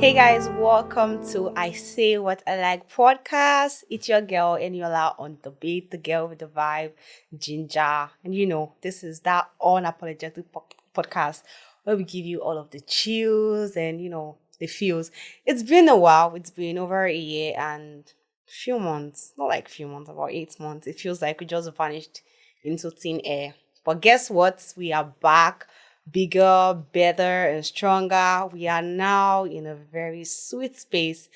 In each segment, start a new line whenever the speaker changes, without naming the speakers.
Hey guys, welcome to I Say What I Like podcast. It's your girl Eniola on the beat, the girl with the vibe, Ginger. And this is that unapologetic podcast where we give you all of the chills and the feels. It's been a while. It's been over a year and few months. Not like few months, about 8 months. It feels like we just vanished into thin air. But guess what? We are back bigger, better, and stronger. We are now in a very sweet space.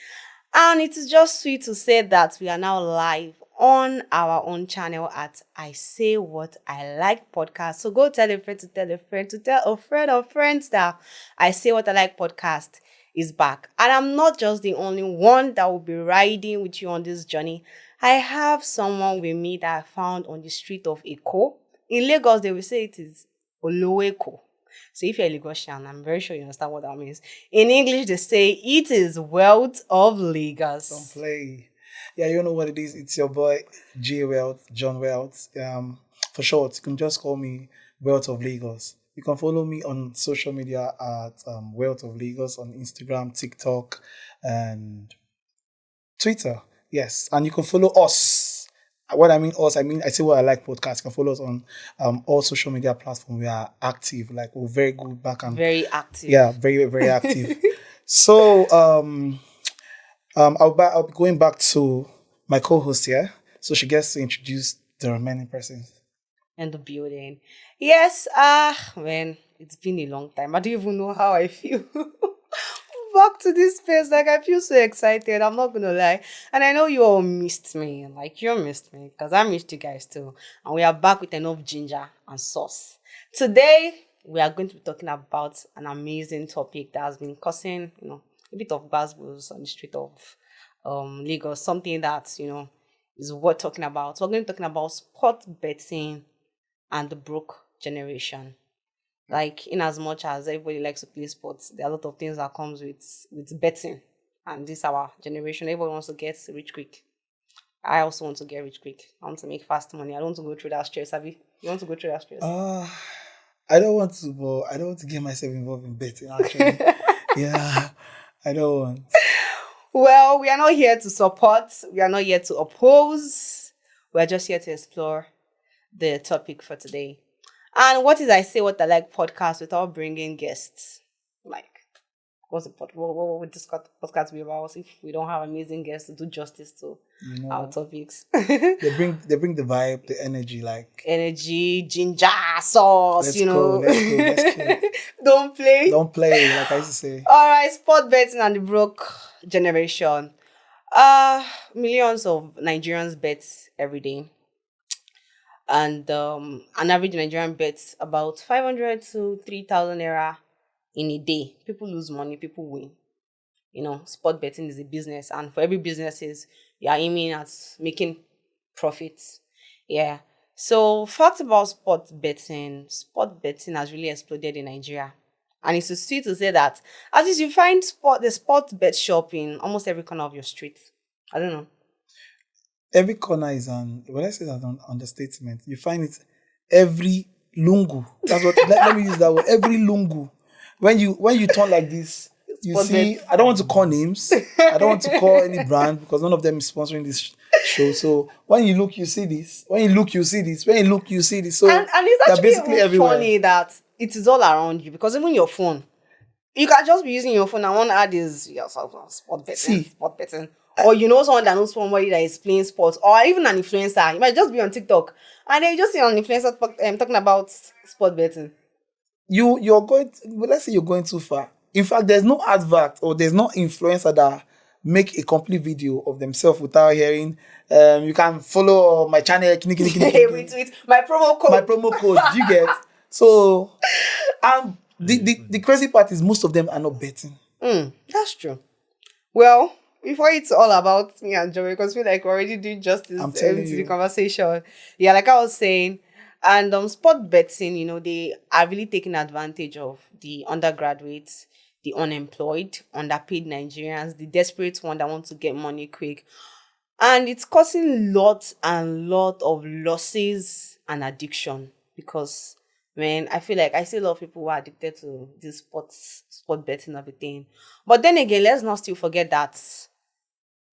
And it is just sweet to say that we are now live on our own channel at I Say What I Like podcast. So go tell a friend to tell a friend to tell a friend of friends that I Say What I Like podcast is back. And I'm not just the only one that will be riding with you on this journey. I have someone with me that I found on the street of Eko. In Lagos, they will say it is Oloweko. So if you're a Lagosian, I'm very sure you understand what that means. In English, they say it is wealth of Lagos.
Don't play. Yeah, you know what it is. It's your boy J Wealth, John Wealth. For short, you can just call me Wealth of Lagos. You can follow me on social media at Wealth of Lagos on Instagram, TikTok, and Twitter. Yes, and you can follow us. What I mean us, I say what I like podcast. You can follow us on all social media platforms. We are active, like we're very good back and
Very active.
yeah, very very active. So I'll be going back to my co-host here, so she gets to introduce the remaining persons.
In the building. Yes, man, it's been a long time. I don't even know how I feel. Back to this space, like I feel so excited. I'm not gonna lie, and I know you all missed me. Like you missed me because I missed you guys too. And we are back with enough ginger and sauce. Today we are going to be talking about an amazing topic that has been causing, a bit of buzzwords on the street of Lagos. Something that is worth talking about. We're going to be talking about sport betting and the broke generation. Like in as much as everybody likes to play sports, there are a lot of things that comes with betting. And this our generation. Everybody wants to get rich quick. I also want to get rich quick. I want to make fast money. I don't want to go through that stress. Have you? You want to go through that stress?
I don't want to, but I don't want to get myself involved in betting. Actually, yeah, I don't want.
Well, we are not here to support. We are not here to oppose. We are just here to explore the topic for today. And what is I Say What I Like podcast without bringing guests? Like, what's the what would this podcast be about if we don't have amazing guests to do justice to our topics?
They bring the vibe, the energy, like
energy, ginger, sauce.
Let's go.
Don't play.
Don't play, like I used to say.
All right, sport betting and the broke generation. Millions of Nigerians bet every day. And an average Nigerian bets about 500 to 3,000 naira in a day. People lose money, people win. Sport betting is a business, and for every business you are aiming at making profits. Yeah. So facts about sport betting has really exploded in Nigeria. And it's sweet to say that at least you find the sport bet shop in almost every corner of your street. I don't know.
Every corner is when I say that understatement, you find it every lungu. That's what let me use that word. Every lungu. When you turn like this, you
Sport
see
bet.
I don't want to call names. I don't want to call any brand because none of them is sponsoring this show. So when you look, you see this. When you look, you see this. When you look, you see this. So
And it's
they're
actually
basically
even
everywhere.
funny that it is all around you, because even your phone, you can just be using your phone and one ad is sport betting. Or someone that knows somebody that is playing sports, or even an influencer. You might just be on TikTok and then you just see an influencer talking about sport betting.
You're going. Let's say you're going too far. In fact, there's no advert or there's no influencer that make a complete video of themselves without hearing. You can follow my channel.
Retweet my promo code.
My promo code. Do you get? So, and the crazy part is most of them are not betting.
That's true. Well, before it's all about me and Joey, because we like already doing justice to the conversation. Yeah, like I was saying, and sport betting, they are really taking advantage of the undergraduates, the unemployed, underpaid Nigerians, the desperate one that want to get money quick, and it's causing lots and lot of losses and addiction because Man, I feel like I see a lot of people who are addicted to this sport betting and everything. But then again, let's not still forget that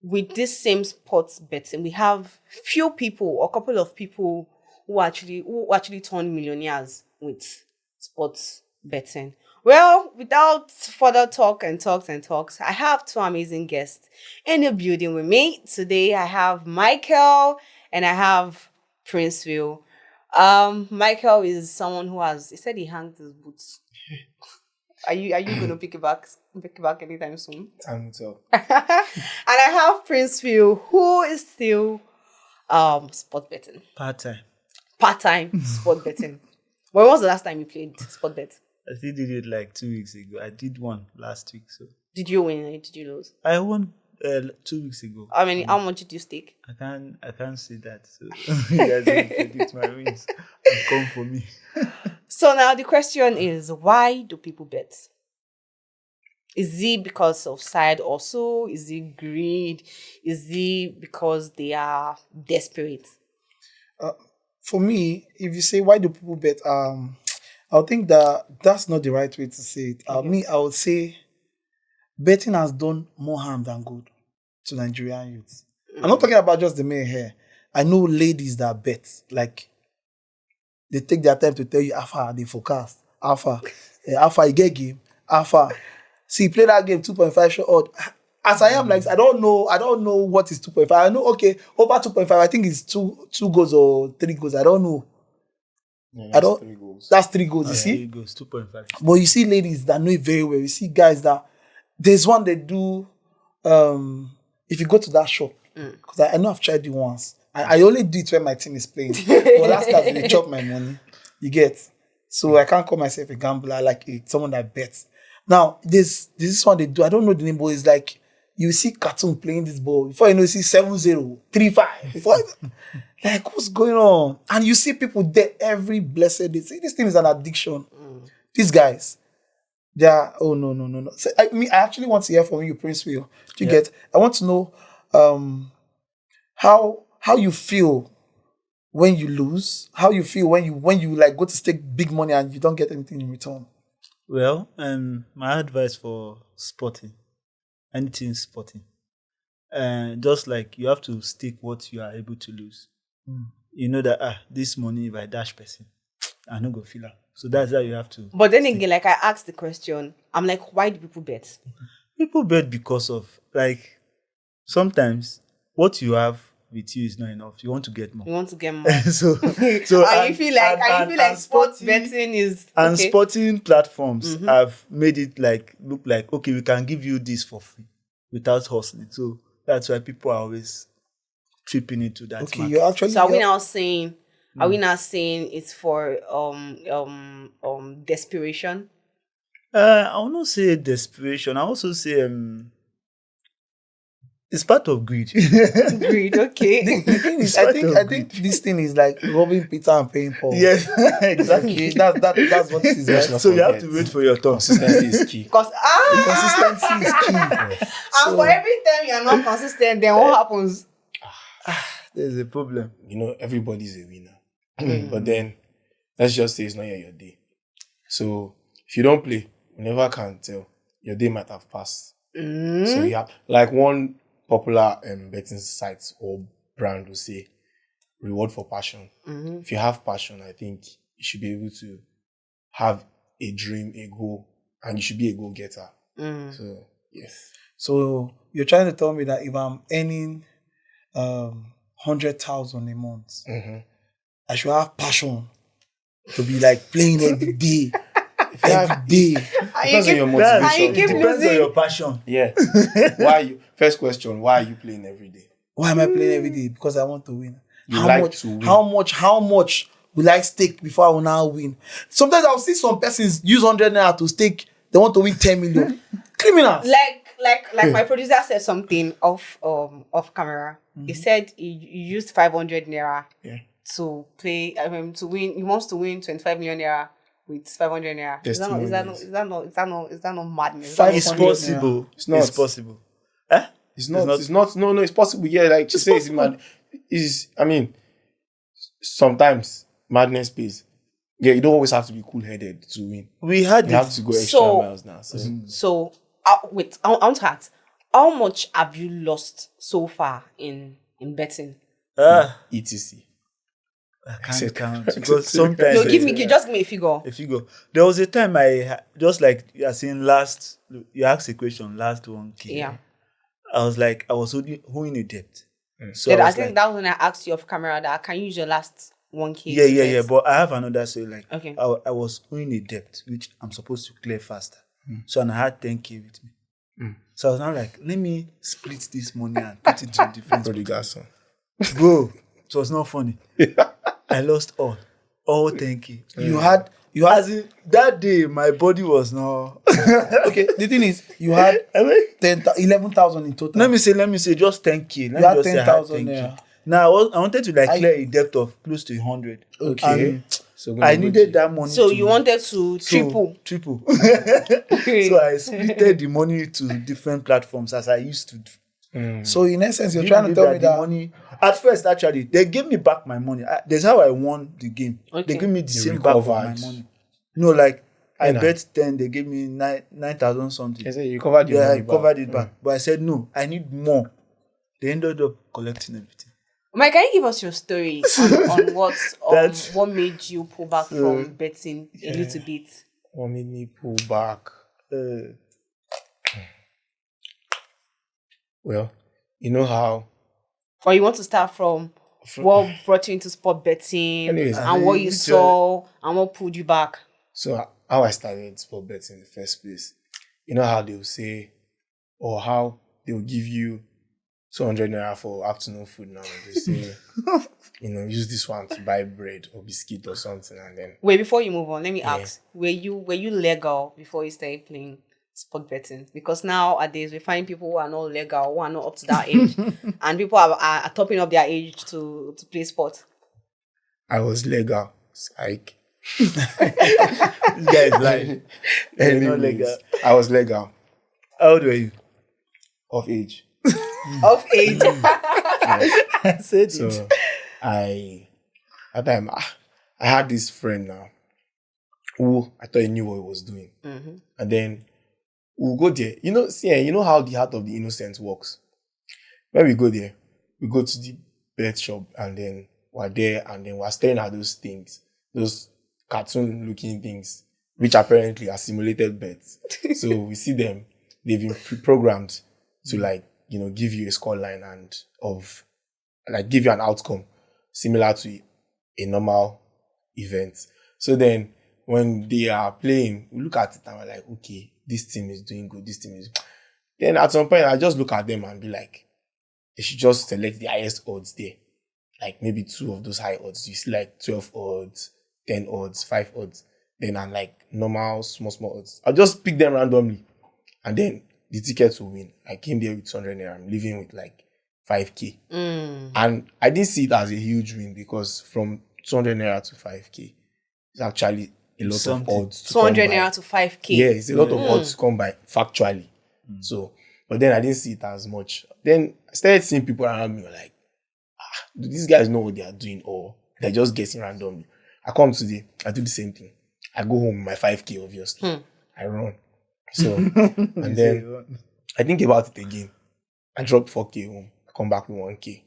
with this same sports betting, we have few people or couple of people who actually turn millionaires with sports betting. Well, without further talks, I have two amazing guests in the building with me. Today I have Michael and I have Prince Will. Michael is someone who he said he hangs his boots. Are you gonna pick it back anytime soon?
Time will tell.
And I have Prince Will, who is still sport betting.
Part-time.
Part-time sport betting. When was the last time you played sport bet?
I still did it like 2 weeks ago. I did one last week, so
Did you win or did you lose?
I won 2 weeks ago.
How much did you stake?
I can't say that. So you guys will predict my wins and come for me.
So now the question is, why do people bet? Is it because of side also? Is it greed? Is it because they are desperate?
For me, if you say why do people bet, I would think that that's not the right way to say it. I would say betting has done more harm than good to Nigerian youths. I'm not talking about just the men here. I know ladies that bet, like they take their time to tell you how far they forecast, how far you get game, how far. See, play that game 2.5 short odd. As I am, like I don't know what is 2.5. I know over 2.5. I think it's two goals or 3 goals. I don't know.
Yeah,
I don't.
3 goals.
That's 3 goals. You
Yeah,
see,
3 goals, 2.5.
but you see ladies that know it very well. You see guys that there's one they do. If you go to that shop, because I know I've tried it once. I only do it when my team is playing. But last time they chop my money. You get. So I can't call myself a gambler, like someone that bets. Now, this is what they do. I don't know the name, but it's like you see cartoon playing this ball. Before you know, you see 7-0, 3-5, 4. Like, what's going on? And you see people there every blessed day. See, this thing is an addiction. These guys, they are, oh, no. So, I actually want to hear from you, Prince Will. Do you get? I want to know how you feel when you lose, how you feel when you like go to stake big money and you don't get anything in return.
Well, my advice for sporting, anything sporting, just like you have to stick what you are able to lose. You know that this money, if I dash person, I no go feel it. So that's how you have to.
But then again, like I asked the question, I'm like, why do people bet?
People bet because of like sometimes what you have with you is not enough. You want to get more.
You want to get more.
so
and you feel like sports betting is
and sporting platforms have made it look like okay, we can give you this for free without hustling. So that's why people are always tripping into that.
Okay,
market.
you're actually.
So are we now saying it's for desperation?
I will not say desperation. I also say it's part of greed.
Greed, okay.
The thing is, I think this thing is like robbing Peter and paying Paul.
Yes, exactly.
Okay, that's what it is.
Yeah, so you have to wait for your turn.
Consistency is key.
Because
Consistency is key.
and for every time you're not consistent, then what happens?
There's a problem.
You know, everybody's a winner. But then, let's just say it's not yet your day. So, if you don't play, you never can tell. Your day might have passed. So, you have, like one popular betting site or brand will say, reward for passion. If you have passion, I think you should be able to have a dream, a goal, and you should be a goal-getter. So, yes.
So you're trying to tell me that if I'm earning 100,000 a month, I should have passion to be like playing every day. Every day.
Depends on your motivation.
Depends on your passion.
Yeah. First question, why are you playing every day?
Why am I playing every day? Because I want to win.
You like to win.
How much will I stake before I will now win? Sometimes I'll see some persons use 100 naira to stake. They want to win 10 million. Criminals.
Like my producer said something off camera. He said he used 500 naira to play. To win. He wants to win 25 million naira with 500 naira. Is that not madness?
It's possible.
It's not.
It's possible.
It's not. No, it's possible. Yeah, like she says, man. I mean, sometimes madness pays. Yeah, you don't always have to be cool-headed to win.
We had
You have
it.
to go extra
So-
miles now. So
So, wait, I want to ask, how much have you lost so far in betting?
etc.
I
said-
can't count because sometimes
No, just give me a figure.
if you go, there was a time just like you are saying last. You asked a question last 1K.
Yeah.
I was owing a debt. So
Then
I
I
was
think
like,
that was when I asked you off camera that can you use your last 1K.
yeah. But I have another. So like,
Okay.
I was owing a debt which I'm supposed to clear faster. So and I had 10K with me. So I was now like, let me split this money and put it to different.
prodigal son.
Bro, it was not funny. I lost all 10K.
You had
As in, that day, my body was not.
okay. The thing is, you had 11,000 in total.
Let me say, just 10K. Let
You had
me just say I had
10,000 there.
Now, I wanted to clear a debt of close to 100.
Okay.
And
So
I needed that money.
So you wanted to triple.
Triple. So I split the money to different platforms as I used to do.
So in essence, you're
Give
trying to tell me
the
that
money. At first, actually, they gave me back my money. That's how I won the game.
Okay.
They gave me the
You
same back of my
recovered.
money. No, like I
know.
bet 10, they gave me 9,000 something.
I said you covered your
Yeah,
money
I
back.
covered it back. But I said no, I need more. They ended up collecting everything.
Mike, can you give us your story on what made you pull back from betting a little bit?
What made me pull back? Well, you know how.
Or you want to start from what brought you into sport betting
Anyways,
and what you saw and what pulled you back?
So how I started sport betting in the first place, you know how they'll say, or how they'll give you 200 naira for afternoon food now. They say, use this one to buy bread or biscuit or something, and then
Wait, before you move on, let me ask: Were you legal before you started playing sport betting? Because nowadays we find people who are not legal, who are not up to that age, and people are topping up their age to play sport.
I was legal. Psych.
This guy is lying. You're not
Anyways,
legal.
I was legal
How old were you?
of age.
Of age.
I said
So
it.
at that time, I had this friend now who I thought he knew what he was doing. And then we'll go there. You know how the heart of the innocent works. When we go there, we go to the bet shop and then we're there and then we're staring at those things, those cartoon looking things, which apparently are simulated bets. So we see them, they've been pre-programmed to give you a score line and give you an outcome similar to a normal event. So then when they are playing, we look at it and we're like, okay, this team is doing good, this team is. Then at some point, I just look at them and be like, they should just select the highest odds there. Like maybe 2 of those high odds. You see like 12 odds, 10 odds, 5 odds. Then I'm like normal, small odds. I'll just pick them randomly. And then the tickets will win. I came there with 200 naira. I'm leaving with like 5K. And I didn't see it as a huge win because from 200 naira to 5K, it's actually a lot
Something.
of odds.
200 naira to 5K.
Yeah, it's a lot of odds to come by factually. So, but then I didn't see it as much. Then I started seeing people around me like, do these guys know what they are doing or they're just guessing randomly? I come today, I do the same thing. I go home with my 5K, obviously. I run. So, and then I think about it again. I drop 4K home. I come back with 1K.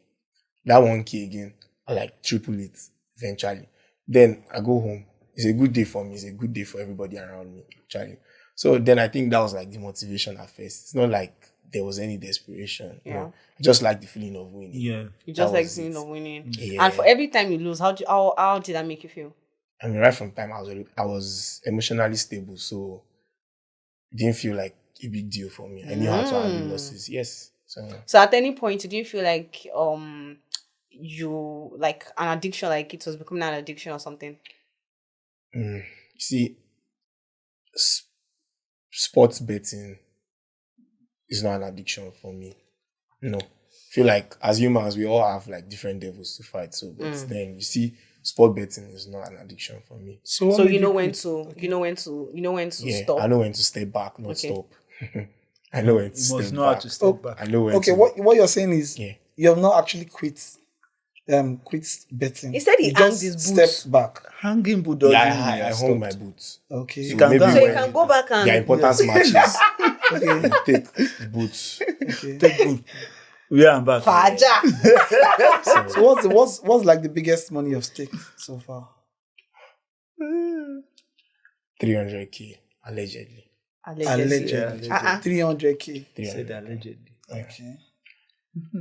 That 1K again, I like triple it eventually. Then I go home. It's a good day for me. It's a good day for everybody around me, actually. So then I think that was like the motivation at first. It's not like there was any desperation. You know? I just like the feeling of winning.
Yeah.
You just
That
like
was
the feeling
it.
of winning.
Yeah.
And for every time you lose, how did that make you feel?
I mean, right from time I was emotionally stable, so it didn't feel like a big deal for me. I knew how to handle losses. Yes.
So at any point, did you feel like you like an addiction, like it was becoming an addiction or something?
You see, sports betting is not an addiction for me. No. I feel like as humans, we all have like different devils to fight. So, but then you see, sport betting is not an addiction for me.
So you know when to
Yeah,
stop.
I know when to step back, not stop. I know when to
You must
step
know how
back.
to step back.
I know when
Okay,
to.
what you're saying is
Yeah.
you have not actually quit quit betting.
He said he hanged
just
his boots.
stepped back.
Hanging boot doesn't
Yeah,
mean
I
you're
hung my
stopped.
boots.
Okay.
You can
maybe
go and-
So you
when
can go back
there are
and
important matches,
Okay.
take boots.
Okay.
Take boot. We are back.
Faja.
So what's like the biggest money you've staked so far?
300k allegedly.
Allegedly.
Yeah,
300k.
300K.
Said allegedly.
Okay.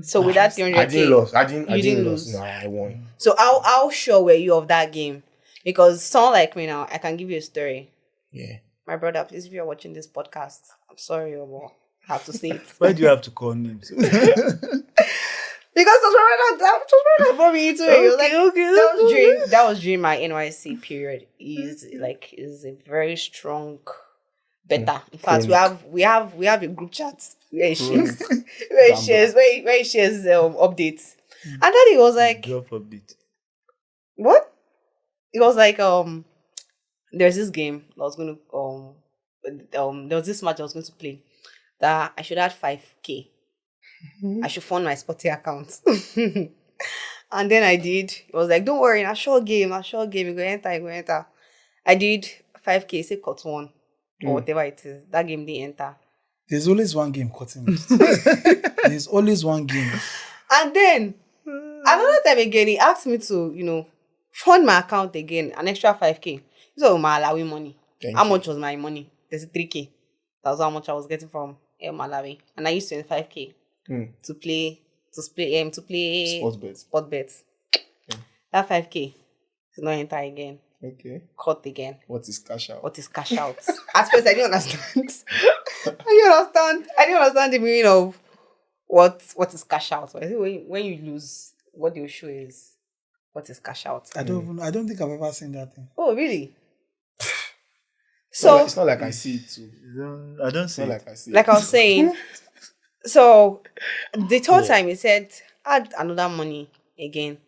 So with that 300K,
I didn't lose. I didn't
lose.
lose. No, I won.
So how sure were you of that game? Because someone like me now, I can give you a story.
Yeah.
My brother, please, if you're watching this podcast, I'm sorry, but I have to say it.
Why do you have to call names?
Because that's what brought me into it. It was like,
okay.
that was during my NYC period. Is a very strong beta. In fact, we have a group chat where he shares updates. And then he was like,
Drop update.
what? It was like there's this game that was going to there was this match I was going to play that I should add 5k. I should fund my Spotify account. And then I did. It was like, don't worry, a short game, you go enter. I did 5k, say cut one or whatever it is. That game didn't enter.
There's always one game cutting it. There's always one game.
And then another time again, he asked me to, fund my account again, an extra 5k. So my Malawi money. How much was my money? There's 3k. That was how much I was getting from Malawi. And I used 25k to play sport bets. That 5k is not enter again.
Okay.
Cut again.
What is cash out?
What is cash out? At first I didn't understand. I didn't understand the meaning of what is cash out. So I think when you lose, what they'll show is what is cash out.
I don't think I've ever seen that thing.
Oh really?
So it's not like I see it too.
I don't
It's
see
not
it.
like I see
Like
it.
I was saying, so the third time he said, add another money again.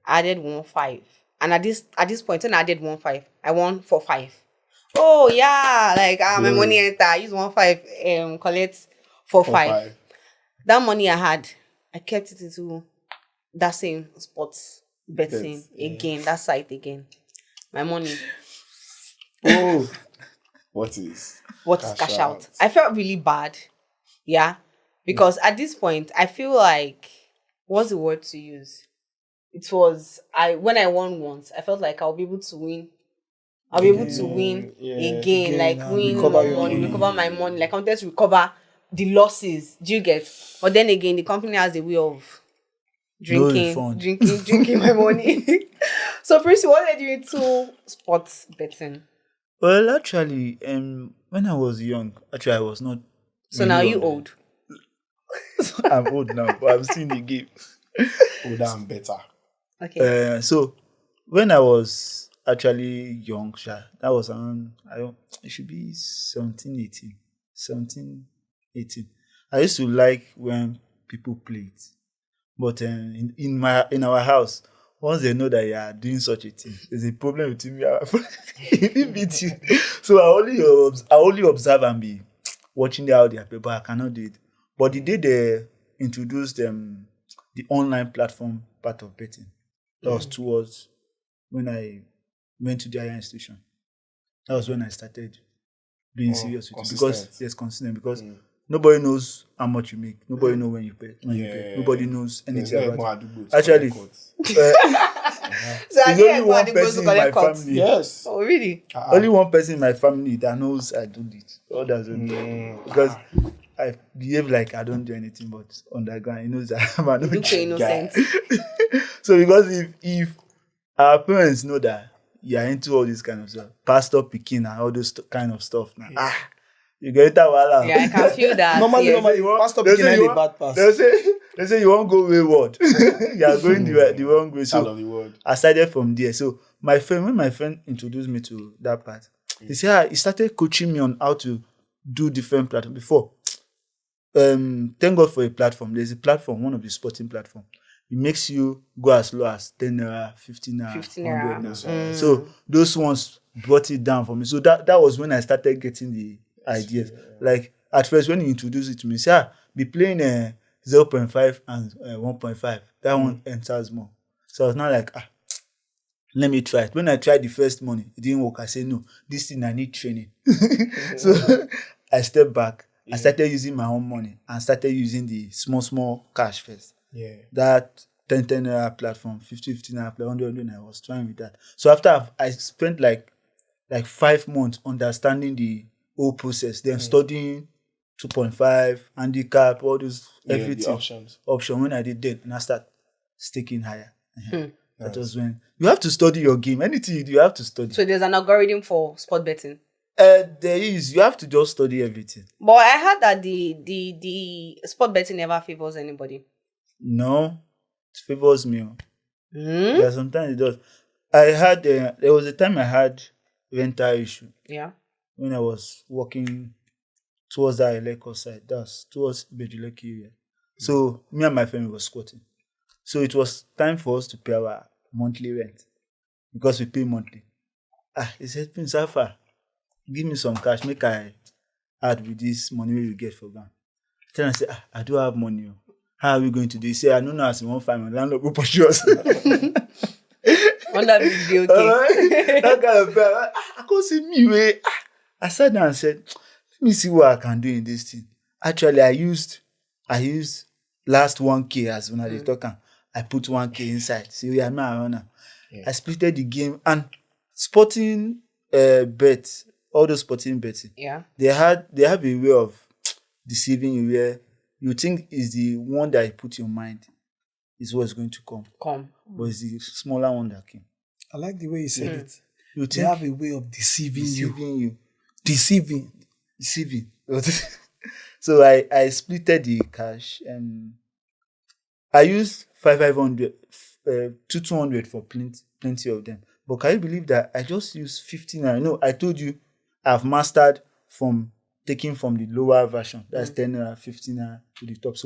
I added 1.5. And at this point, when I added 1.5, I won 4.5. Oh yeah, like my money enter. I use 1.5, collect 4.5. That money I had, I kept it into that same sports betting again, that site again. My money.
Oh, what is
Cash out? I felt really bad. Yeah. Because at this point, I feel like, what's the word to use? It was, when I won once, I felt like I'll be able to win. I'll be able to win again, like win
recover
more
your
money,
money.
recover my money. Like I wanted to recover the losses. Do you get? But then again, the company has a way of drinking my money. So, Prissy, what led you into sports betting?
Well, actually, when I was young, I was not.
So
really
now you
on the-
old.
I'm old now, but I'm still in the game.
older and better?
Okay.
So when I was actually young, that was around, it should be 17, 18. I used to like when people play it. But in our house, once they know that you are doing such a thing, there's a problem with me. If he beats you. So I only observe and be watching how they play, but I cannot do it. But the day they introduced the online platform part of betting, that was towards when I went to the higher institution. That was when I started being serious with it. Because it's consistent. Because nobody knows how much you make. Nobody knows when you pay. Nobody knows anything about it. Actually,
So
there's only one person in my family.
Yes.
Oh, really?
Only one person in my family that knows I do it. Others don't know. Because I behave like I don't do anything but underground. He knows that I'm an
You look innocent.
So because if our parents know that you are into all this kind of stuff, pastor picking and all those kind of stuff now, you get that wala.
Yeah, I can feel that.
Normally, pastor picking
say
ain't
you
a bad pass.
They say you won't go wayward. You are going the wrong way.
Child
So
of the world.
I started from there. So when my friend introduced me to that part, he said he started coaching me on how to do different platforms. Before, thank God for a platform. There's a platform, one of the sporting platform. It makes you go as low as 10 naira, 15 naira,
15
100
naira.
naira. So those ones brought it down for me. So that was when I started getting the ideas. Like at first when he introduced it to me, he said, be playing 0.5 and 1.5. That one enters more. So I was not like, let me try it. When I tried the first morning, it didn't work. I said, no, this thing I need training. So I stepped back. I started using my own money and started using the small cash first.
Yeah.
That 10 naira platform, 50 naira platform, 100 I was trying with that. So after I spent like 5 months understanding the whole process, then studying 2.5, handicap, all those, everything.
The options.
Option when I did that, and I start staking higher. That was when you have to study your game. Anything you do, you have to study.
So there's an algorithm for sport betting.
There is. You have to just study everything.
But I heard that the sport betting never favors anybody.
No, it favors me. Yeah, sometimes it does. I had there was a time I had rental issue.
Yeah.
When I was working towards that Eleko side, that's towards Bejuleki area. So me and my family was squatting. So it was time for us to pay our monthly rent because we pay monthly. He said, Prince Alpha, give me some cash, make I add with this money we get for bank. Then I said, I do have money. How are we going to do? He said, I don't know as you won't find my landlord will pursue us.
On that video, okay.
That kind of thing. I can't see me way. I sat down and said, let me see what I can do in this thing. Actually, I used last 1K as when I was talking. I put 1K inside. See, we are now a runner. I splitted the game and sporting bets, all those sporting betting.
Yeah.
They have a way of deceiving you where you think is the one that you put your mind is what's going to come. But it's the smaller one that came.
I like the way you said it.
You
They have a way of deceiving you.
you.
Deceiving.
So I splitted the cash and I used 500 to 200 for plenty of them. But can you believe that I just used 15 naira? No, I told you I've mastered from taking from the lower version. That's 10 naira, 15 naira to the top.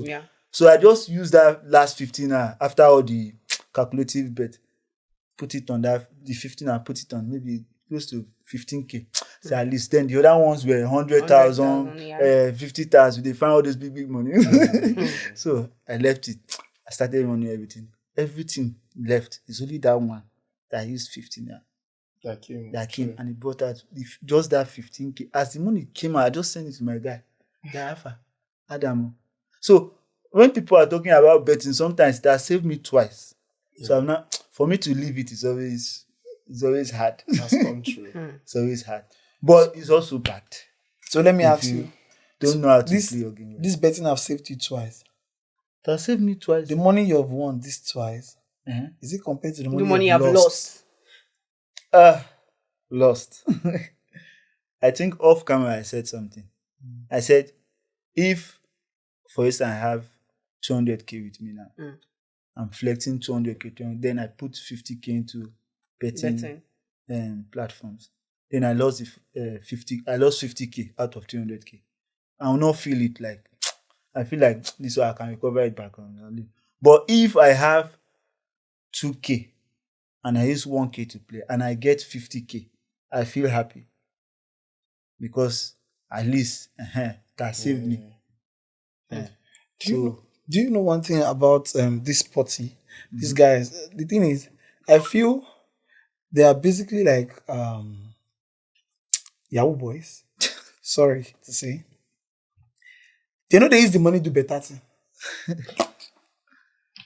So I just used that last 15 naira after all the calculative bet. Put it on that, the 15 naira, put it on maybe close to 15K. So at least then the other ones were 100,000, 50,000. They found all this big money. So I left it. I started running everything. Everything left. It's only that one that I used 15 naira. That came and it brought out just that 15K. As the money came out, I just sent it to my guy. Alpha, Adam. So when people are talking about betting, sometimes that saved me twice. So I'm not, for me to leave it is always hard.
That's come true.
It's always hard. But it's also bad.
So let me ask you.
Don't know how to play your game.
This betting have saved you twice.
That saved me twice.
The money you have won this twice, is it compared to the money
you have lost?
Lost. I think off camera I said something. I said, if, for instance, I have 200K with me now, I'm flexing 200K, then I put 50K into betting. Platforms. Then I lost 50K out of 200K. I will not feel it like, I feel like this way I can recover it back on. But if I have 2K and I use 1K to play and I get 50K, I feel happy because at least that saved me.
Do you know one thing about this potty? These guys, the thing is, I feel they are basically like Yahoo boys. Sorry to say. They know they use the money to do better thing.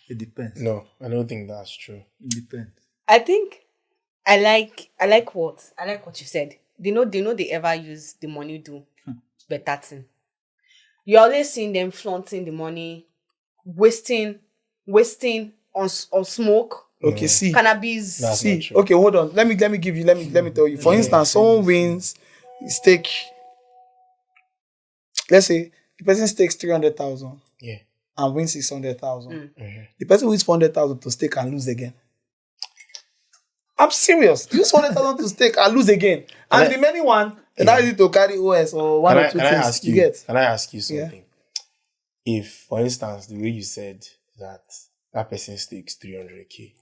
It depends.
No, I don't think that's true.
It depends.
I think I like what you said. They know they ever use the money do better thing. You're always seeing them flaunting the money, wasting on smoke.
Okay, see.
Cannabis.
That's not true.
Okay, hold on. Let me tell you. For instance, someone wins stake. Let's say the person stakes 300,000.
Yeah.
And wins 600,000. The person wins 400,000 to stake and lose again. I'm serious. Use 400,000 to stake and lose again. And the remaining one, that is to carry OS or one or two things.
Can I ask you something? If, for instance, the way you said that person stakes 300K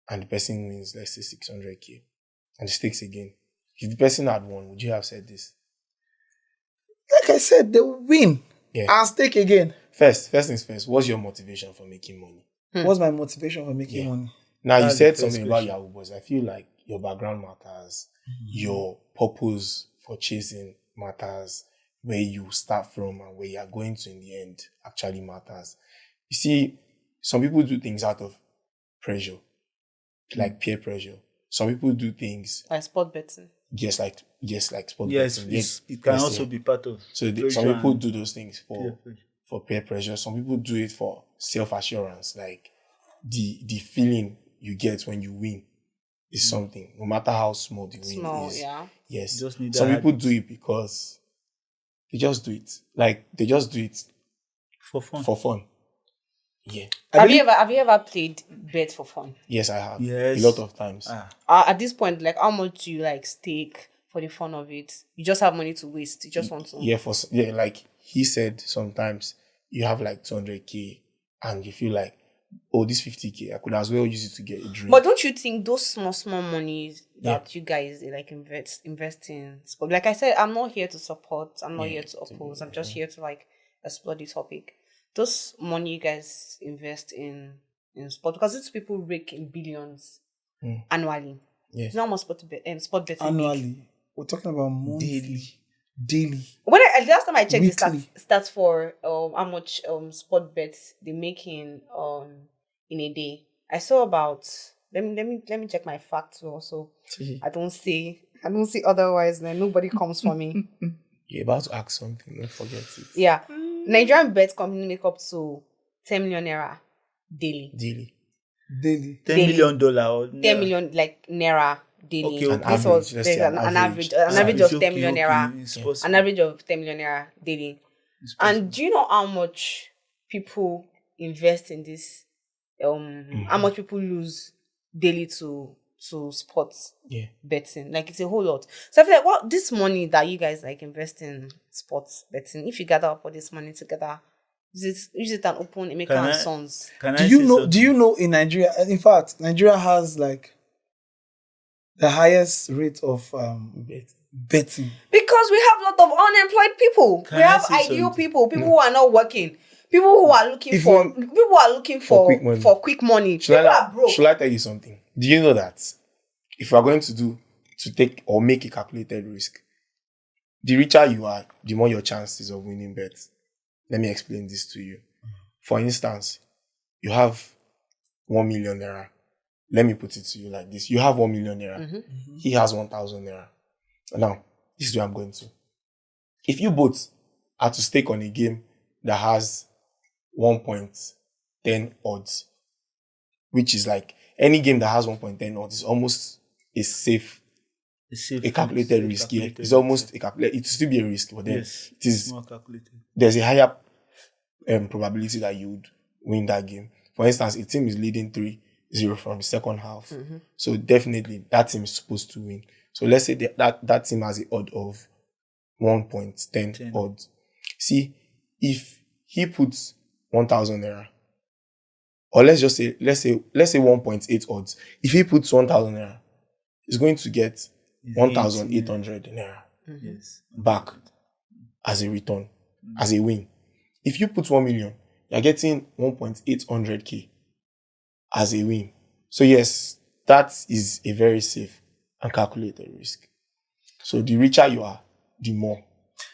and the person wins, let's say 600K and stakes again, if the person had won, would you have said this?
Like I said, they will win and stake again.
first things first. What's your motivation for making money?
What's my motivation for making
Yeah.
money?
Now,
That's
you said
the first
something about
question.
Yahoo Boys. I feel like your background matters, your purpose for chasing matters, where you start from and where you are going to in the end actually matters. You see, some people do things out of pressure, like peer pressure. Some people do things
Like sport betting.
just like sport
Yes,
betting.
it can
Yes,
also
yeah.
be part of.
So some
pressure
people
and
do those things
peer pressure.
for peer pressure. Some people do it for self-assurance, like the feeling you get when you win is something, no matter how small the win
Small,
is.
yeah.
Yes.
Just need
Some
that
people
habit.
do it because they just do it. Like they just do it
For fun.
for fun. Yeah.
Have you ever played bet for fun?
Yes, I have.
Yes.
A lot of times.
At this point, like how much do you like stake for the fun of it? You just have money to waste. You just want to.
Yeah, like he said, sometimes you have like 200K and you feel like, oh, this 50K, I could as well use it to get a drink.
But don't you think those small monies that you guys like invest in sport? Like I said, I'm not here to support. I'm not here to oppose. I'm just here to like explore the topic. Those money you guys invest in sport, because these people rake in billions annually.
Yeah.
It's not more sport betting.
Annually. We're talking about monthly. Daily.
When the last time I checked
Weekly.
the stats for how much sport bets they make in a day, I saw about let me check my facts also. I don't see otherwise, then nobody comes for me.
You're about to ask something, don't forget it.
Yeah. Nigerian bet company make up to 10 million naira daily.
Daily.
$10 million or
10 million like naira daily.
Okay, okay.
This was
Let's say
an average of 10 million naira.
It's possible.
An average of 10 million naira daily.
It's possible.
And do you know how much people invest in this? How much people lose daily to sports betting? Like it's a whole lot. So I feel like what this money that you guys like invest in sports betting, if you gather up all this money together, use it and open Emeka and Sons.
Do you know in Nigeria? In fact, Nigeria has like the highest rate of betting.
Because we have a lot of unemployed people. We have ideal people who are not working. People who are looking for quick money. People are broke.
Should I tell you something? Do you know that if you are going to take or make a calculated risk, the richer you are, the more your chances of winning bets. Let me explain this to you. For instance, you have 1 million naira. Let me put it to you like this. You have 1 million naira. He has 1,000 naira. Now, this is where I'm going to. If you both are to stake on a game that has 1.10 odds, which is like any game that has 1.10 odds is almost a calculated risk. Yeah, it's almost a calculated. It will still be a risk, but then it is
more calculated.
There's a higher probability that you would win that game. For instance, a team is leading 3-0 from the second half, so definitely that team is supposed to win. So let's say that team has an odd of 1.10 odds. See, if he puts 1,000 naira, or let's say 1.8 odds. If he puts 1,000 naira, he's going to get 1,800 naira back as a return, as a win. If you put 1 million, you're getting 1.800K as a win. So yes, that is a very safe and calculated risk. So the richer you are, the more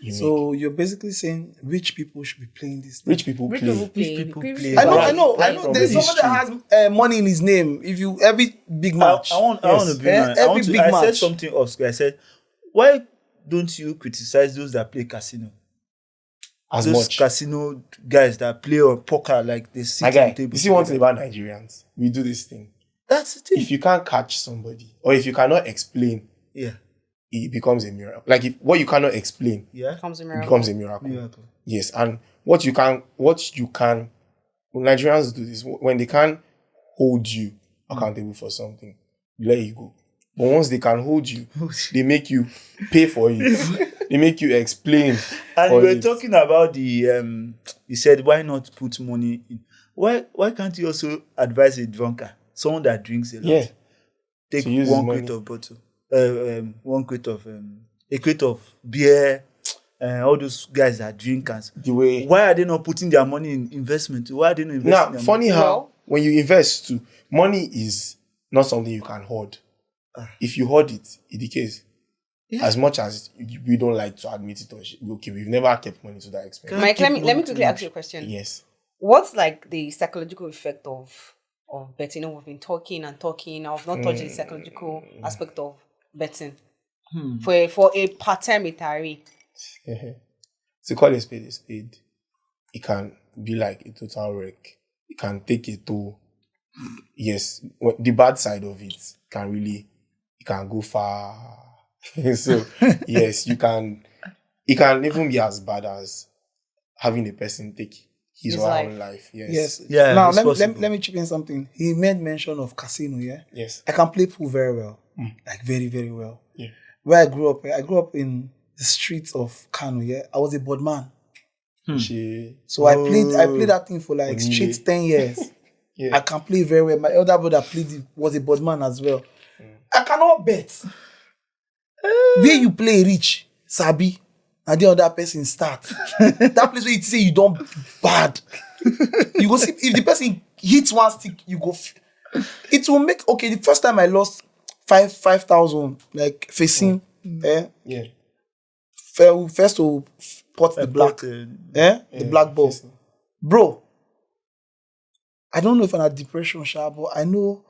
you make.
So you're basically saying rich people should be playing this.
Rich people play.
I know. There's someone that has money in his name. If you every big match,
I want to bring I said something off screen. I said, why don't you criticize those that play casino? Those casino guys that play on poker, like they sit on table.
You see one thing about Nigerians? We do this thing.
That's the thing.
If you can't catch somebody, or if you cannot explain, it becomes a miracle. Like if what you cannot explain,
it becomes a
miracle. Yes, and what you can, Nigerians do this when they can't hold you accountable for something, let you go. But once they can hold you, they make you pay for it. They make you explain.
And we were talking about the you said why not put money in? Why can't you also advise a drunkard, someone that drinks a lot?
Yeah.
Take one crate of bottle, a crate of beer, all those guys that drink and
The way
why are they not putting their money in investment? Why are they not investing
now,
their
funny
money?
how
Well-
when you invest too, money is not something you can hoard. If you hoard it, it decays. As much as we don't like to admit it, okay, we've never kept money to that extent.
Can't
Mike,
keep
let me
money
quickly
too
ask
much.
you a question.
Yes.
What's like the psychological effect of betting? We've been talking and talking. I've not touched the psychological aspect of betting for a part-time retiree.
To call a spade, it can be like a total wreck. It can take a toll. Yes, the bad side of it it can go far. So yes, it can even be as bad as having a person take his or her
life.
own life.
Yes.
Yeah,
Now
it's
let me
possible.
let me chip in something. He made mention of casino. Yeah.
Yes.
I can play pool very well, like very very well.
Yeah.
Where I grew up in the streets of Kano. Yeah, I was a board man. So I played that thing for like
Onile.
straight 10 years.
Yeah.
I can play very well. My elder brother was a board man as well. I cannot bet. Where you play rich, Sabi, and the other person start. That place where you say you don't bad. You go see if the person hits one stick, you go. It will make okay. The first time I lost 5,000, like facing,
Yeah.
first to pot the black, the black ball,
facing.
bro. I don't know if I'm a depression, sha, but I know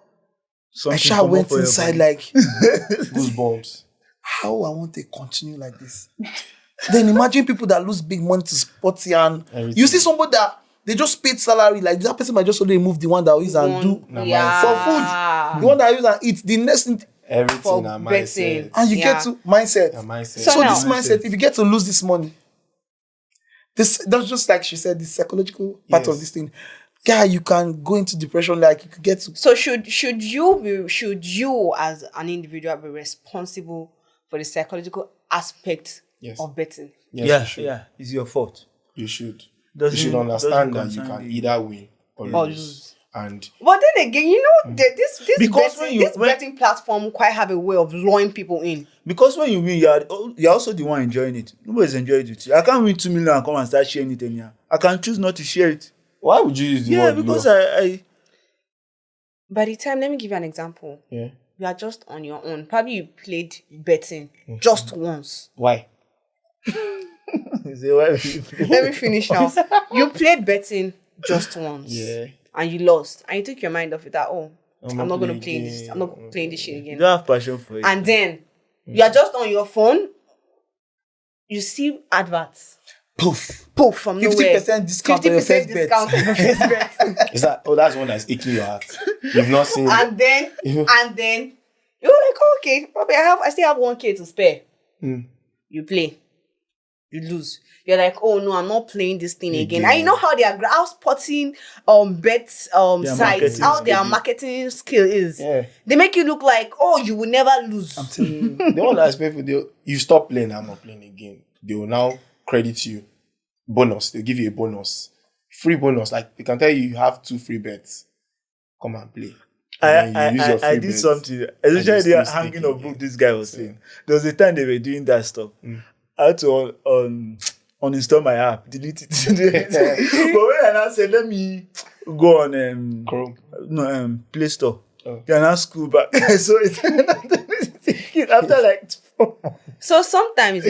I sha went inside like
Goosebumps.
how I want to continue like this. Then imagine people that lose big money to sports and
Everything.
you see somebody that they just paid salary, like that person might just only remove the one that use and do for food. The one that use and eat. The next thing
Everything
For
and
betting.
mindset.
and you get to mindset.
And mindset.
So
now-
this mindset, if you get to lose this money, that's just like she said, the psychological part of
Yes.
this thing. Guy, you can go into depression, like you could get to
So should you as an individual be responsible for the psychological aspect
Yes.
of betting?
Yes,
Yeah,
you should.
yeah, it's your fault.
You should.
Doesn't-
You should understand that
doesn't
you can
concern you.
either win or
Or
lose.
lose.
And
But then again, you know, this
Because
betting, betting platform quite have a way of luring people in.
Because when you win, you're also the one enjoying it. Nobody's enjoying it with you. I can't win 2 million and come and start sharing it anyhow. I can choose not to share it.
why would you use the
Yeah,
word
because
lure?
I
By the time, let me give you an example.
Yeah.
You are just on your own. Probably you played betting just once.
Why?
say, why would you play?
Let me finish now. You played betting just once.
Yeah.
And you lost. And you took your mind off it that, I'm
not
not going to
playing
play this.
again.
I'm not playing this shit
You
again.
don't have passion for it.
And then you are just on your phone. You see adverts.
poof.
Poof, from
50%
nowhere.
discount on your first bet.
discount on your first bet.
Is that that's one that's aching your heart. You've not seen
and then you're like, okay, probably I still have 1K to spare. You play. You lose. You're like, oh no, I'm not playing this thing again. And you know how they are how spotting bets
Their
sites,
marketing
how their
skill.
marketing skill is.
Yeah.
They make you look like, oh, you will never lose.
the one that's painful, you stop playing, I'm not playing again. They will now credit you. Bonus. They'll give you a bonus. Free bonus. Like they can tell you have 2 free bets. Come and play. And then you use your
I
free
did
bets
something,
and
especially
you
the
still
hanging
stick
of
again.
book this guy was saying. There was a time they were doing that stuff. I had to uninstall my app, delete it. But when I now said, let me go on
Chrome.
Play Store,
Oh.
then I scroll back. So it's after like 4 months.
So sometimes,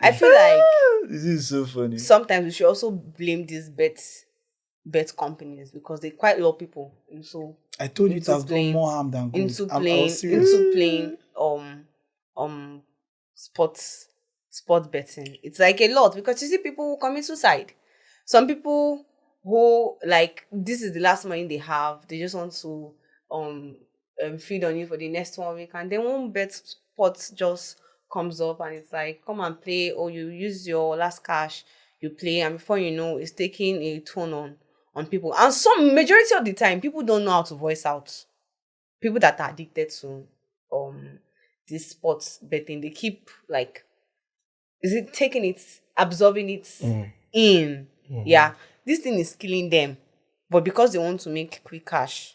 I feel like
This is so funny.
sometimes we should also blame these bet companies because they quite lure people into
I told you it
Into
has done
playing-
more harm than good.
into
I
playing
was serious.
into playing sports betting. It's like a lot because you see people who commit suicide. Some people who like this is the last money they have. They just want to feed on you for the next 1 week, and then one bet spot just comes up and it's like, come and play, or you use your last cash, you play, and before you know, it's taking a toll on people. And some majority of the time, people don't know how to voice out. People that are addicted to this sports betting, they keep like, is it taking it, absorbing it in? Yeah, this thing is killing them, but because they want to make quick cash,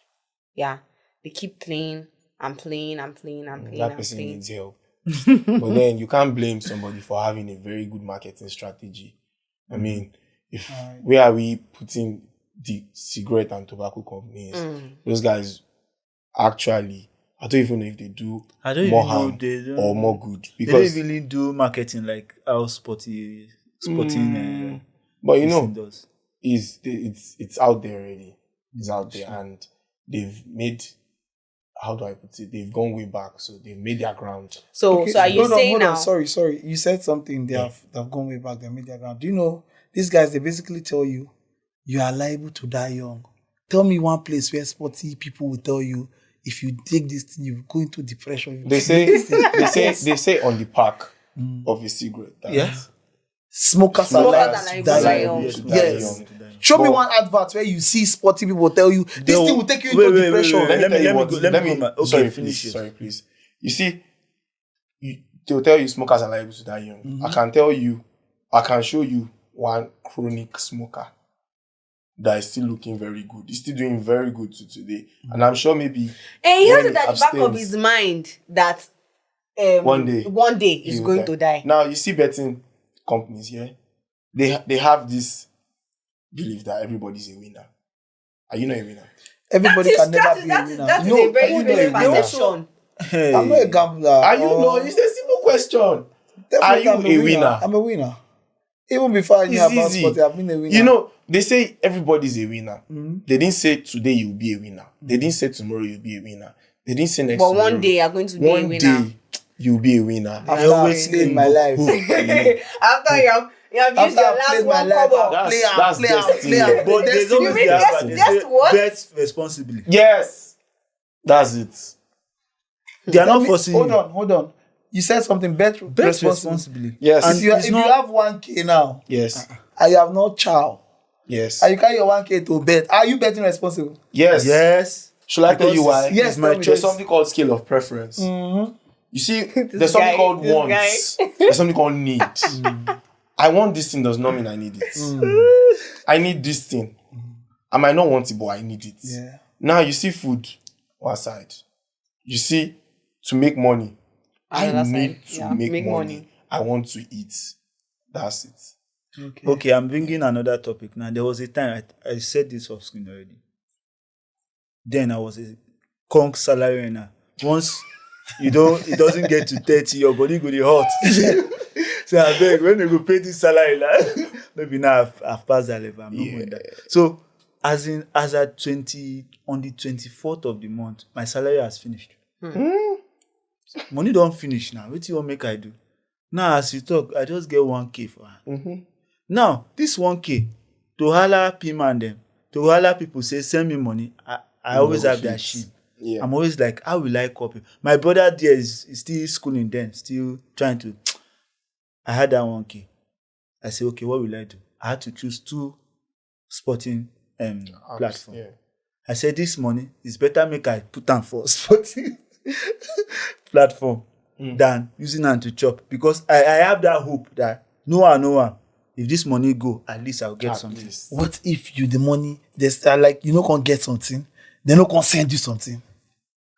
they keep playing and playing and playing and playing
That
and
person
playing.
needs help. But then you can't blame somebody for having a very good marketing strategy. I mean, if where are we putting the cigarette and tobacco companies? Those guys actually, I don't even know if they do more harm or more good, because
they don't really do marketing like how sporting.
But you know, it's out there already. It's out there, and they've made. How do I put it? They've gone way back, so they've made their ground.
So are you saying now?
Sorry. You said something. They've gone way back. They made their ground. Do you know these guys? They basically tell you are liable to die young. Tell me one place where sporty people will tell you if you take this thing, you go into depression.
They say on the pack of a cigarette that
smokers are liable to die young.
Yes.
Show me one advert where you see sporty people tell you this thing will take you into depression.
Sorry, please. You see, they'll tell you smokers are liable to die young. I can show you one chronic smoker that is still looking very good. He's still doing very good to today. And I'm sure maybe
and he has it at the back of his mind that one day he's going to die.
Now you see betting companies here, they have this belief that everybody's a winner. Are you not a winner?
Everybody can never be a winner.
That is a very great perception.
I'm not a gambler.
Are you not? It's a simple question. Are you a winner?
I'm a winner. Even before I knew about sport, I've been a winner.
You know, they say everybody's a winner. They didn't say today you'll be a winner. They didn't say tomorrow you'll be a winner. They didn't say next tomorrow.
But one day you're going to be a winner.
One day you'll be a winner.
After I've played my life.
After you have used your last one cover.
That's destiny.
But there's always the
just what?
Bet responsibly.
Yes. That's it.
They are not forcing you.
Hold on. You said something, bet
responsibly.
Yes.
And if you have 1K now,
Yes.
and you have no chow,
Yes.
and you carry your 1K to bet, are you betting responsible?
Yes.
Yes.
Should I tell you why?
Yes,
my
tell me.
There's something called scale of preference. You see, there's something called wants. There's something called need. I want this thing does not mean I need it. I need this thing. I might not want it, but I need it.
Yeah.
Now you see food one side. You see, to make money. I need to make money. I want to eat. That's it.
Okay, I'm bringing another topic now. There was a time I said this off screen already. Then I was a conk salary earner. Once it doesn't get to 30, your body go dey hot. So I beg, when they go pay this salary, like, maybe now I've passed that level. I'm not going that. So as at 20 on the 24th of the month, my salary has finished. Money don't finish now. What do you want make I do? Now as you talk, I just get 1K for her. Now this 1K to holla P-man them, to holla people say send me money. I always have that shit.
Yeah.
I'm always like, how will I copy? My brother there is still schooling then, still trying to. I had that 1K. I said, okay, what will I do? I had to choose 2 sporting platforms.
Yeah.
I said, this money is better make I put on for sporting platform than using them to chop. Because I have that hope that no one, if this money go, at least I'll get something.
What if you the money, there's like you can't get something, they no can send you something?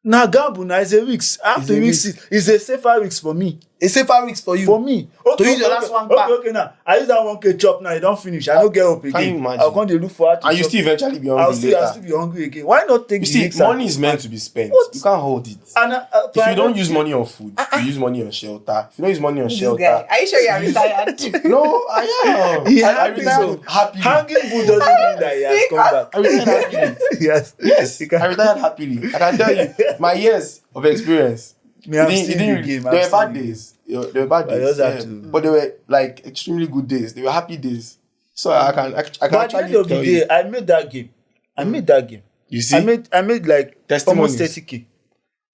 Now gamble now is a risk. After risk, it's a safer risk for me.
A safer risk for you.
For me. Okay,
to use your last one back.
Okay, now. I use that 1K chop now, it don't finish. I don't get up again.
Can you imagine?
I'll come to look for it.
And you still eventually be hungry
I'll still be hungry again. Why not take
You
the
see,
risk?
money is meant to be spent. You can't hold it.
And,
if you don't use money on food, you use money on shelter. If you don't use money on shelter,
Are you sure you are retired?
no, I am. I retired happily.
Hanging food doesn't mean that he has come back.
I retired happily.
Yes.
I retired happily. I can tell you, my years of experience.
Me, I'm still in the game.
There were bad days. There were bad days.
I just have to.
But they were like extremely good days. They were happy days. So I can
But at the
actually
end of the
tell
day,
you.
I made that game.
You see,
I made like
Testimonies.
almost 30K.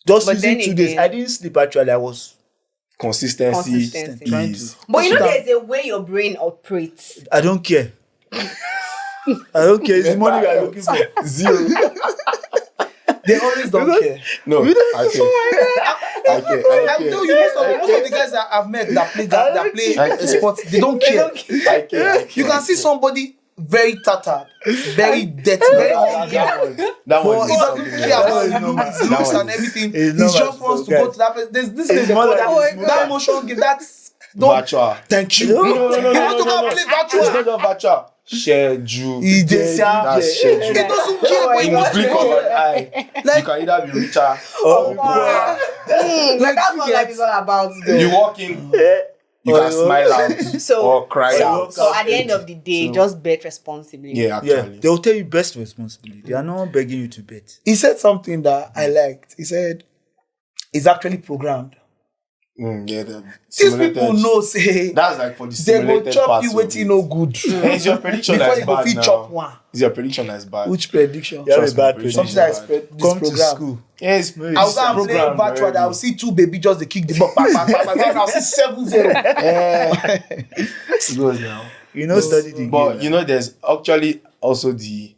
Just
But
using
then
2 days.
again-
I didn't sleep actually. I was
consistency.
trying
is-
to.
But you know there's a way your brain operates.
I don't care. I don't care. It's the money we are looking for.
Zero.
They always don't care.
No, I care.
I tell you, most of the guys that I've met that play sports, they don't care.
I care.
You can see somebody very tattered, very dirty, very hungry.
That
But
one
he
is
doesn't
something
care about
else.
his
That
looks
one
and
is
everything. He
it's not
just
my
wants to
guy.
go to that place. There's this thing they
more
call
like
that motion game. That's don't.
Virtual.
Thank you.
No,
You want to go play
It's not
virtual?
just virtual. Schedule.
He just
That's schedule.
He doesn't care when
You
you
must blink of an eye.
Like-
You can either be richer
Oh,
or poorer.
Like that's what life is all about, though.
You walk in, you
Or
can
you-
smile out
So-
or cry
so-
out.
So at the end of the day,
So-
just bet responsibly.
Yeah,
Yeah,
actually.
they'll tell you best responsibly. They are not begging you to bet.
He said something that I liked. He said it's actually programmed.
Yeah, the
These
simulated-
people know say
That's like for the
they go
simulated
chop
parts
you
of
waiting
it.
no good.
It's your prediction
Before
that's
you go
bad
fit
now.
chop one.
It's your prediction that's bad.
Which prediction?
You have
Trust
a
me,
bad
prediction.
Something that is
prediction.
this
Come to
program.
school.
Yes,
Maybe
I'll
it's
go and play
programmed
virtual.
already.
I'll see two baby just they kick the ball. I'll see 7-0.
It goes now.
You know, study the
But
game.
you know, there's actually also the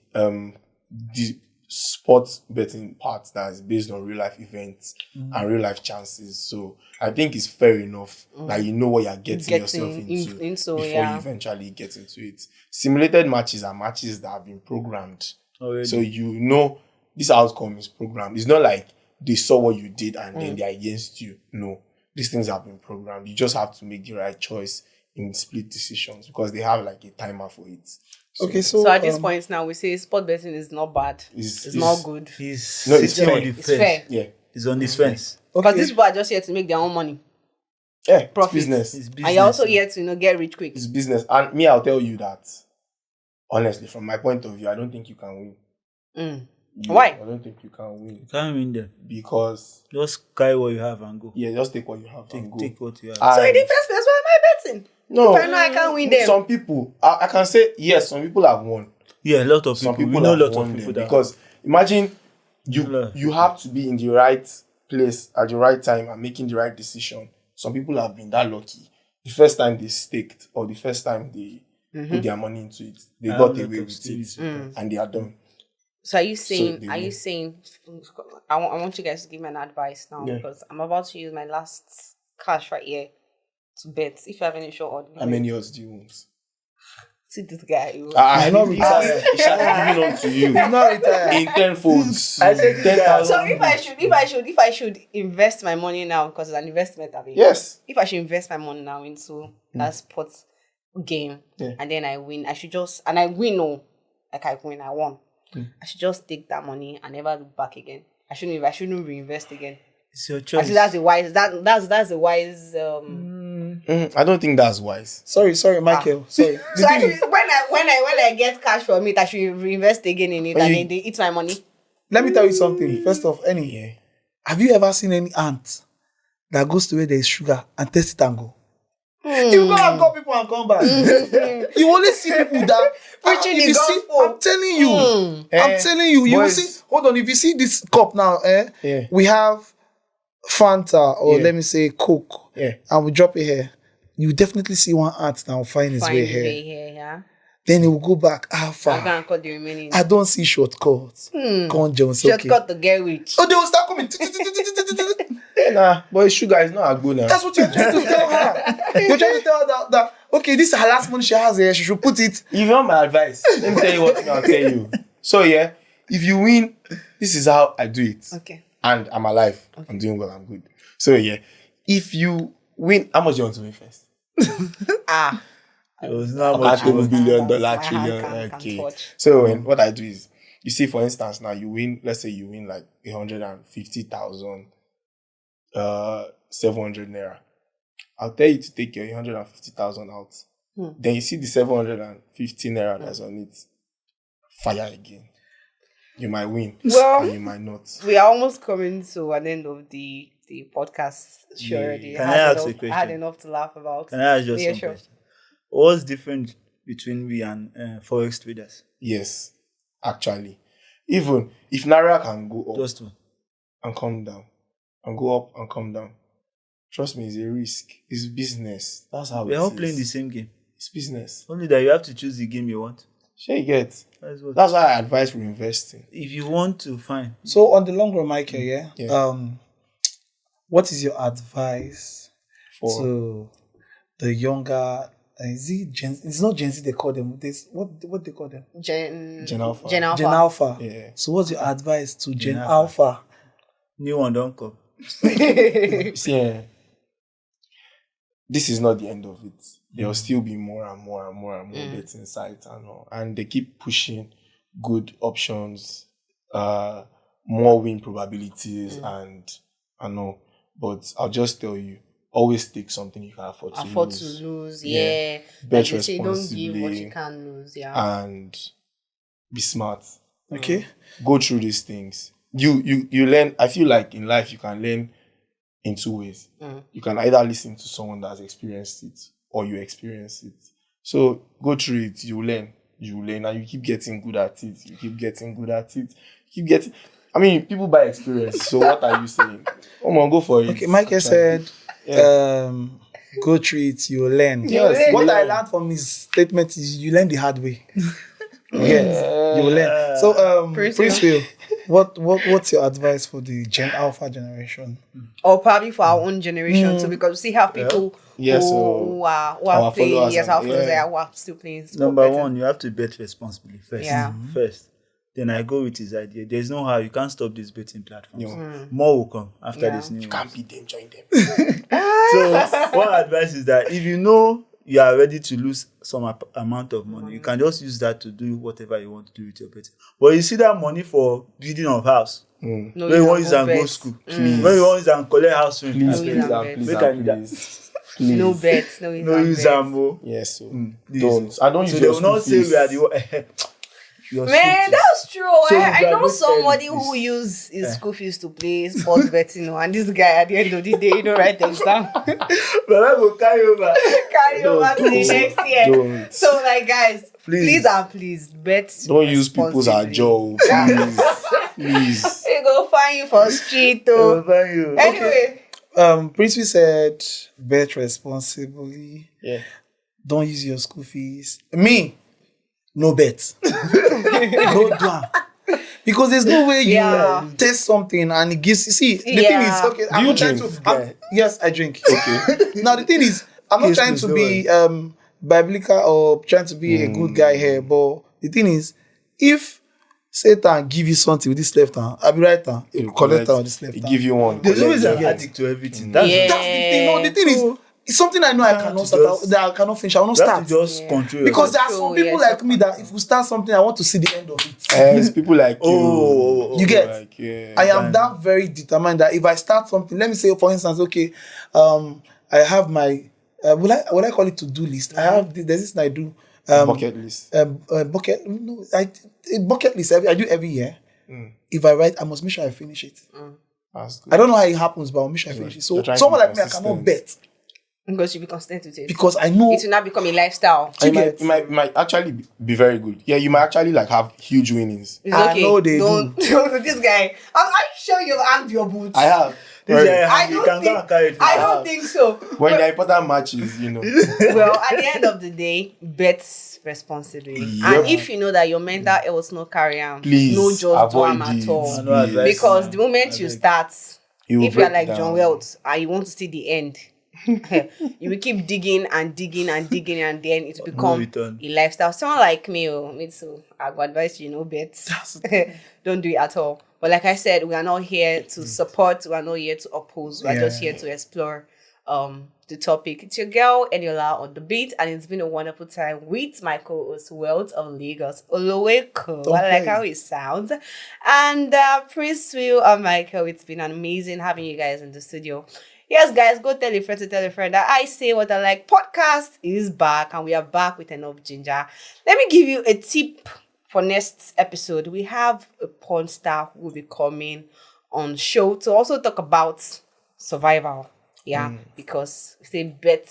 sports betting part that is based on real life events and real life chances. So I think it's fair enough that you know what you're getting yourself into
into,
before
yeah.
you eventually get into it. Simulated matches are matches that have been programmed.
Already.
So you know this outcome is programmed. It's not like they saw what you did and then they're against you. No, these things have been programmed. You just have to make the right choice in split decisions because they have like a timer for it.
Okay, so
So at this point now, we say sport betting is not bad.
It's-
It's not good.
He's
No, it's
sitting
fair.
on the
It's
fence.
fair.
Yeah,
He's on this fence.
Because
okay.
these people are just here to make their own money.
yeah, it's
Profit.
business.
It's
And you're also
business.
here to get rich quick.
It's business. And me, I'll tell you that honestly, from my point of view, I don't think you can win.
Why?
I don't think you can win
You can't win them.
because
Just carry what you have and go.
just take what you have and go.
Take what you have.
So in
And
the first place, why am I betting?
no,
If I know I can't win them.
Some people, I can say yes. Some people have won.
Yeah, a lot of
Some
people.
people
We know a
have
lot
won
of people
them
that
because imagine
Yeah.
you have to be in the right place at the right time and making the right decision. Some people have been that lucky. The first time they staked or the first time they put their money into it, they
I
got
have a lot
away
of
with
stories
it
with that.
and they are done.
So are you saying?
they
Are you
win.
saying? I want you guys to give me an advice now
Yeah.
because I'm about to use my last cash right here to bet. If you have any short order,
How many years do you want?
see this guy.
I'm
not retired.
It shall be given on to you
He's not retired.
in 10 folds.
I said
10,000.
So if I should invest my money now because it's an investment, I mean,
Yes.
if I should invest my money now into that sports game
Yeah.
and then I win, I should just and I win. No, like I win, I won. I should just take that money and never look back again. I shouldn't reinvest again.
It's your
I
choice.
think that's the wise. That's the wise.
I don't think that's wise.
Sorry, Michael. Sorry. The
So
thing
actually,
is,
when I get cash from it, I should reinvest again in it,
When
and
you-
then they eat my money.
let me tell you something. First off,
Yeah.
have you ever seen any ant that goes to where there is sugar and test it and go? You go and call people and come back. You only see people that
Preaching
if
the
you see,
gospel.
I'm telling you. I'm telling you. You will
boys.
see. Hold on. If you see this cup now,
Yeah.
we have Fanta or
Yeah.
let me say Coke,
Yeah.
and we drop it here. You definitely see one ant now find his
Fine,
way here.
yeah.
Then he will go back. How
I'm
far?
gonna cut the remaining.
I don't see shortcuts. Come on, Jones. Okay.
Shortcut to get rich.
Oh, they will start coming.
Nah, but sugar is not a good now.
That's what you're trying to tell her. You're trying to tell her that okay, this is her last money she has here. She should put it.
If you want my advice, let me tell you what I'll tell you. So yeah, if you win, this is how I do it.
Okay.
And I'm alive. I'm doing well. I'm good. So yeah, if you win, how much do you want to win first?
It was not
Can't
much.
even $1 billion,
My hand
trillion.
can't
Okay.
touch.
So what I do is, you see, for instance, now you win. Let's say you win like 150,000, 700 naira. I'll tell you to take your 150,000 out. Then you see the 750 naira that's on it. Fire again. You might win.
Well,
and you might not.
We are almost coming to an end of the podcast show already.
Can I ask a
I had
question?
enough to laugh about.
Can I ask just
Yeah,
some
sure.
question? What's different between we and forex traders?
Yes, actually. Even if Naira can go up
Just one.
and come down, and go up and come down, trust me, it's a risk. It's business. That's how
We're
it
all
is.
playing the same game.
It's business.
Only that you have to choose the game you want.
Sure, you get.
That's what.
That's why I advise reinvesting.
If you want to, fine.
So on the long run, Michael, yeah.
Yeah.
What is your advice
For
to the younger is it Gen? It's not Gen Z. They call them. This what they call them?
Gen
Alpha.
Gen Alpha.
Gen Alpha.
Yeah.
So what's your advice to Gen
Alpha.
Alpha?
New one don't come.
See, this is not the end of it. There will still be more and more and more and more bets in sight and all. And they keep pushing good options, more win probabilities and all. But I'll just tell you, always take something you can afford to lose.
Yeah.
Bet
Like they say, don't give what
responsibly
you can't lose. Yeah.
and be smart.
Okay.
Go through these things. You learn. I feel like in life you can learn in two ways. You can either listen to someone that has experienced it or you experience it. So go through it, you learn, and you keep getting good at it. I mean, people buy experience. So what are you saying? Come on, go for it.
Okay, Michael said, go through it, you learn.
Yes,
What
you
I
learn.
learned from his statement is you learn the hard way. Yes, you learn. So, Prince Will, what's your advice for the Gen Alpha generation?
Or probably for our own generation too, because we see how people
Yes,
who are
our
playing,
followers
yes,
and-
our followers
yeah.
who are still playing sport
Number
betting.
one, you have to bet responsibly first.
Yeah.
First. Then I go with his idea. There's no how you can't stop these betting platforms.
Yeah.
More will come after
Yeah.
this new
Can't
one.
beat them, join them.
So one advice is that if you know you are ready to lose some amount of money, you can just use that to do whatever you want to do with your betting. But you see that money for building of house,
No,
when you want use and go
bet.
school,
Please.
when you want use and collect house rent,
Please,
No,
please,
you
and
don't
please,
bet.
and
Make I do
please.
No
Please.
bets, no
use
bets.
and go.
Yes, so
Please.
don't. I don't
So
use
they
your
will not
school
say
fees.
we are the your
Man,
school fees.
that's true.
So
I know
graduate
somebody
early,
who
please.
used his school fees to play sports betting, and this guy at the end of the day, write the exam,
But I will carry over.
carry over to the next year.
Don't.
So, like, guys,
Please.
please bet.
Don't use people's
responsibly.
ajo, please. Please.
They go find you for street,
I will
though.
find you.
Anyway,
Prince Will said, bet responsibly.
Yeah.
Don't use your school fees. Me, no bet. No do. Because there's no way you
Yeah.
taste something and it gives. See, the thing is,
Yeah.
okay.
Do you
not trying
drink?
to. Yes, I drink. Okay. Now the thing is, I'm not
Case
trying
closed,
to
don't
be biblical or trying to be a good guy here, but the thing is, if Satan give you something with this left hand, I'll be right hand.
You
Collect hand with this left
He
hand.
give you one.
There's always an
Yeah.
addict to everything. That's
Yeah.
That's the thing. No, the thing is, it's something I know I cannot
to
start.
just-
That I cannot finish. I will not
you have
start.
to just control
Because
yourself.
there are some
Control,
people
yes,
like me that if we start something, I want to see the end of it.
It's people like you.
Oh,
You get?
Like, yeah.
I am that very determined that if I start something, let me say, for instance, okay, I have my, will I call it to-do list? I have, there's this thing I do.
Bucket list.
Bucket, no, a bucket list, I do every year. If I write, I must make sure I finish it.
That's good.
I don't know how it happens, but I'll make sure I finish it. So
You're trying to
someone
be
like me, I cannot
consistent.
bet
because you be consistent with it.
because I know
It will not become a lifestyle.
And
you
it might actually be very good. Yeah, you might actually like have huge winnings.
It's
I
okay.
know they
Don't this guy. I'm sure you've hanged your boots.
I have.
This
Right.
guy,
I
you
don't
can go
think-
and carry it.
I don't think so.
When there are important matches,
Well, at the end of the day, bet responsibly.
Yep.
And if you know that your mental health no carry on,
Please
no just do
avoid
am at
it.
all.
No advice.
Because the moment you start,
You will
if you are
break
like
down.
John Welts and you want to see the end, you will keep digging and digging and digging, and then it will become
return.
a lifestyle. Someone like me too. I would advise you, no bets. Don't do it at all. But like I said, we are not here to support. We are not here to oppose. We are just here to explore the topic. It's your girl Eniola on the beat, and it's been a wonderful time with my co-host Wealth of Lagos, Oloweko. I like how it sounds. And Prince Will and Michael, it's been amazing having you guys in the studio. Yes, guys, go tell a friend to tell a friend that I Say What I Like podcast is back, and we are back with enough ginger. Let me give you a tip for next episode. We have a porn star who will be coming on show to also talk about survival. Yeah, because say bet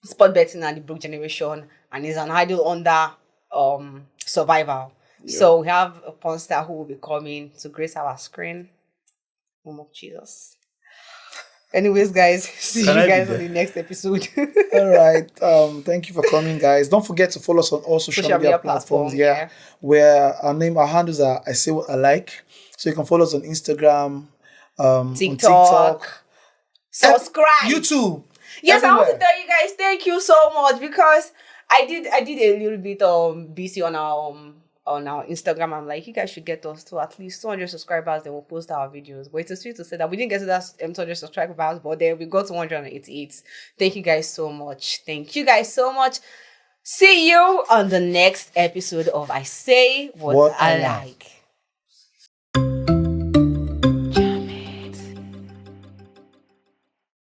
sport betting and the broke generation, and is an idol under survival. So we have a porn star who will be coming to grace our screen. Name of Jesus. Anyways, guys, see
Can
you
I be
guys on
there?
the next episode.
All right. Thank you for coming, guys. Don't forget to follow us on all social media platforms.
yeah.
Where our handles are I Say What I Like. So you can follow us on Instagram, on
TikTok. Subscribe.
YouTube.
Yes, I want to
Everywhere.
tell you guys thank you so much because I did a little bit busy on our Instagram. I'm like, you guys should get us to at least 200 subscribers, then we'll post our videos. But it's sweet to say that we didn't get to that 200 subscribers, but then we got to 188. Thank you guys so much. Thank you guys so much. See you on the next episode of I Say What I
Love.
Like.